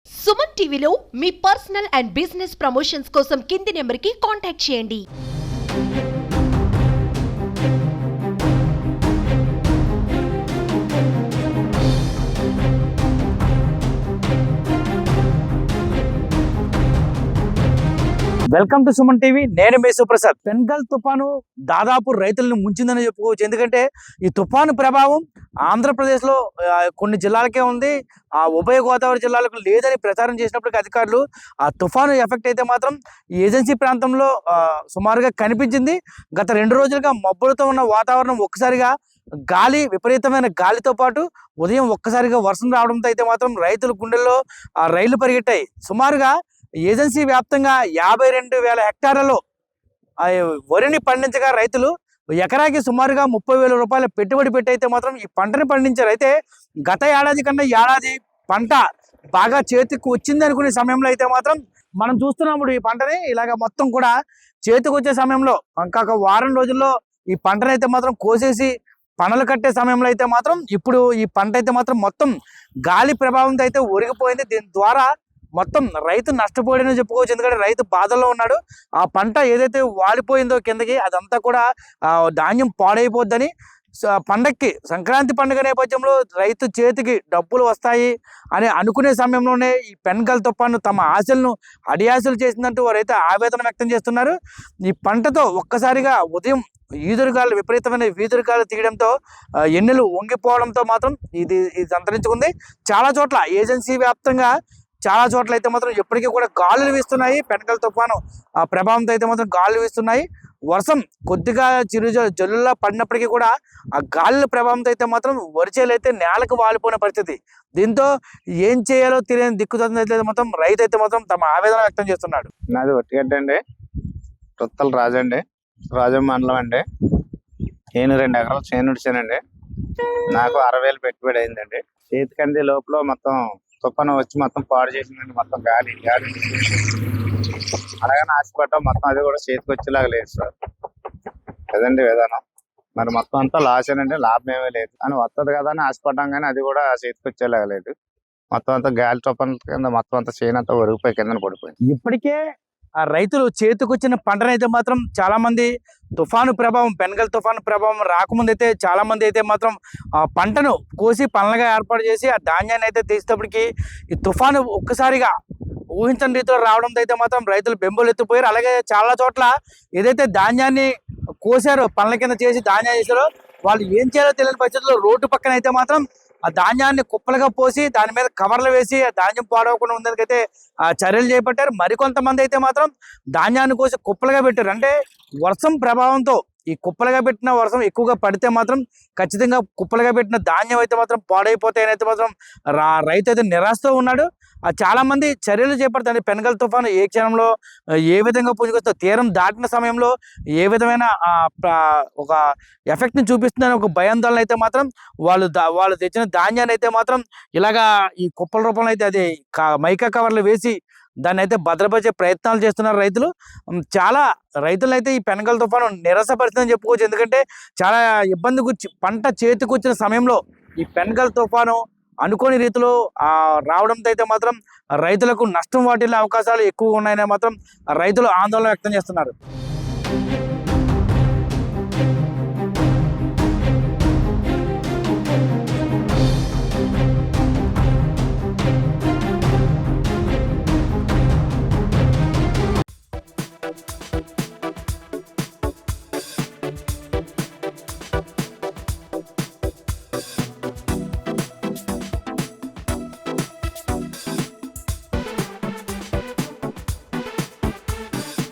సుమన్ టీవీలో మీ personal and business promotions కోసం కింది నెంబర్కి కాంటాక్ట్ చేయండి. Welcome to Suman TV. నేను మీ సుప్రసాద్. బెంగాల్ తుఫాను దాదాపు రైతులను ముంచిందని చెప్పుకోవచ్చు. ఎందుకంటే ఈ తుఫాను ప్రభావం ఆంధ్రప్రదేశ్లో కొన్ని జిల్లాలకే ఉంది, ఉభయ గోదావరి జిల్లాలకు లేదని ప్రచారం చేసినప్పటికీ అధికారులు ఆ తుఫాను ఎఫెక్ట్ అయితే మాత్రం ఏజెన్సీ ప్రాంతంలో సుమారుగా కనిపించింది. గత 2 రోజులుగా మబ్బులతో ఉన్న వాతావరణం ఒక్కసారిగా గాలి, విపరీతమైన గాలితో పాటు ఉదయం ఒక్కసారిగా వర్షం రావడంతో అయితే మాత్రం రైతుల గుండెల్లో రైళ్లు పరిగెట్టాయి. సుమారుగా ఏజెన్సీ వ్యాప్తంగా 52,000 హెక్టార్లలో వరిని పండించగా రైతులు ఎకరాకి సుమారుగా 30,000 రూపాయల పెట్టుబడి పెట్టి అయితే మాత్రం ఈ పంటని పండించారు. అయితే గత ఏడాది కన్నా ఏడాది పంట బాగా చేతికి వచ్చింది అనుకునే సమయంలో అయితే మాత్రం మనం చూస్తున్నాము ఈ పంటని ఇలాగ మొత్తం కూడా చేతికి వచ్చే సమయంలో ఇంకొక వారం రోజుల్లో ఈ పంటని అయితే మాత్రం కోసేసి పనులు కట్టే సమయంలో అయితే మాత్రం ఇప్పుడు ఈ పంట అయితే మాత్రం మొత్తం గాలి ప్రభావంతో అయితే ఒరిగిపోయింది. దీని ద్వారా మొత్తం రైతు నష్టపోయాడని చెప్పుకోవచ్చు. ఎందుకంటే రైతు బాధల్లో ఉన్నాడు. ఆ పంట ఏదైతే వాలిపోయిందో కిందకి అదంతా కూడా ధాన్యం పాడైపోద్దని పండక్కి సంక్రాంతి పండుగ నేపథ్యంలో రైతు చేతికి డబ్బులు వస్తాయి అని అనుకునే సమయంలోనే ఈ బెంగాల్ తుఫాను తమ ఆశలను అడియాసలు చేసిందంటూ వారైతే ఆవేదన వ్యక్తం చేస్తున్నారు. ఈ పంటతో ఒక్కసారిగా ఉదయం ఈదురుగాలు, విపరీతమైన ఈదురుగాలు తీయడంతో ఎన్నెలు వంగిపోవడంతో మాత్రం ఇది అంతరించుకుంది. చాలా చోట్ల ఏజెన్సీ వ్యాప్తంగా చాలా చోట్ల అయితే మాత్రం ఎప్పటికీ కూడా గాలులు వీస్తున్నాయి. బెంగాల్ తుఫాను ప్రభావంతో అయితే మాత్రం గాలులు వీస్తున్నాయి. వర్షం కొద్దిగా జల్లులా పడినప్పటికీ కూడా ఆ గాలుల ప్రభావంతో అయితే మాత్రం వరిచేలు అయితే నేలకు వాలిపోయిన పరిస్థితి. దీంతో ఏం చేయాలో తెలియని దిక్కుతుంది అయితే మాత్రం రైతు అయితే మాత్రం తమ ఆవేదన వ్యక్తం చేస్తున్నాడు. నాది ఒట్టిగడ్డ అండి, రుత్తల రాజండి, రాజం మండలం అండి. నేను 2 ఎకరాలు చేను ఉడిచానండి. నాకు 60,000 పెట్టుబడి అయిందండి. చేతికంది లోపల మొత్తం తుఫాను వచ్చి మొత్తం పాడు చేసిందండి. మొత్తం గాలి అలాగని ఆశపడ్డాం, మొత్తం అది కూడా చేతికి వచ్చేలాగా లేదు సార్. కదండి విధానం. మరి మొత్తం అంతా లాస్ అండి, లాభం ఏమీ లేదు అని వస్తుంది కదా అని ఆశపడ్డాం, కానీ అది కూడా చేతికి వచ్చేలాగా లేదు. మొత్తం అంతా గాలి తుఫాను కింద మొత్తం అంతా చేను అంతా ఒరిగిపోయి కింద పడిపోయింది. ఇప్పటికే ఆ రైతులు చేతికొచ్చిన పంటనైతే మాత్రం చాలా మంది తుఫాను ప్రభావం, బెంగాల్ తుఫాను ప్రభావం రాకముందు అయితే చాలా మంది అయితే మాత్రం ఆ పంటను కోసి పనులుగా ఏర్పాటు చేసి ఆ ధాన్యాన్ని అయితే తీసేటప్పటికి ఈ తుఫాను ఒక్కసారిగా ఊహించని రీతిలో రావడంతో అయితే మాత్రం రైతులు బెంబులు ఎత్తిపోయారు. అలాగే చాలా చోట్ల ఏదైతే ధాన్యాన్ని కోసారో, పనుల కింద చేసి ధాన్యాన్ని చేశారో, వాళ్ళు ఏం చేయాలో తెలియని పరిస్థితుల్లో రోడ్డు పక్కన అయితే మాత్రం ఆ ధాన్యాన్ని కుప్పలుగా పోసి దాని మీద కవర్లు వేసి ఆ ధాన్యం పాడవకుండా ఉండేందుకైతే చర్యలు చేపట్టారు. మరికొంతమంది అయితే మాత్రం ధాన్యాన్ని కోసి కుప్పలుగా పెట్టారు. అంటే వర్షం ప్రభావంతో ఈ కుప్పలుగా పెట్టిన వర్షం ఎక్కువగా పడితే మాత్రం ఖచ్చితంగా కుప్పలుగా పెట్టిన ధాన్యం అయితే మాత్రం పాడైపోతాయని అయితే మాత్రం రైతు అయితే నిరాశతో ఉన్నాడు. చాలా మంది చర్యలు చేపడతారు. బెంగాల్ తుఫాను ఏ క్షణంలో ఏ విధంగా పుంజుకొస్తో, తీరం దాటిన సమయంలో ఏ విధమైన ఒక ఎఫెక్ట్ని చూపిస్తుందని ఒక భయాందోళన అయితే మాత్రం వాళ్ళు తెచ్చిన ధాన్యాన్ని అయితే మాత్రం ఇలాగా ఈ కుప్పల రూపంలో అయితే అది మైకా కవర్లు వేసి దాన్ని అయితే భద్రపరిచే ప్రయత్నాలు చేస్తున్నారు రైతులు. చాలా రైతులు అయితే ఈ బెంగాల్ తుఫాను నిరాశపరిచిందని చెప్పుకోవచ్చు. ఎందుకంటే చాలా ఇబ్బంది గురించి పంట చేతికి వచ్చిన సమయంలో ఈ బెంగాల్ తుఫాను అనుకోని రీతిలో రావడంతో అయితే మాత్రం రైతులకు నష్టం వాటిల్లే అవకాశాలు ఎక్కువగా ఉన్నాయని మాత్రం రైతులు ఆందోళన వ్యక్తం చేస్తున్నారు.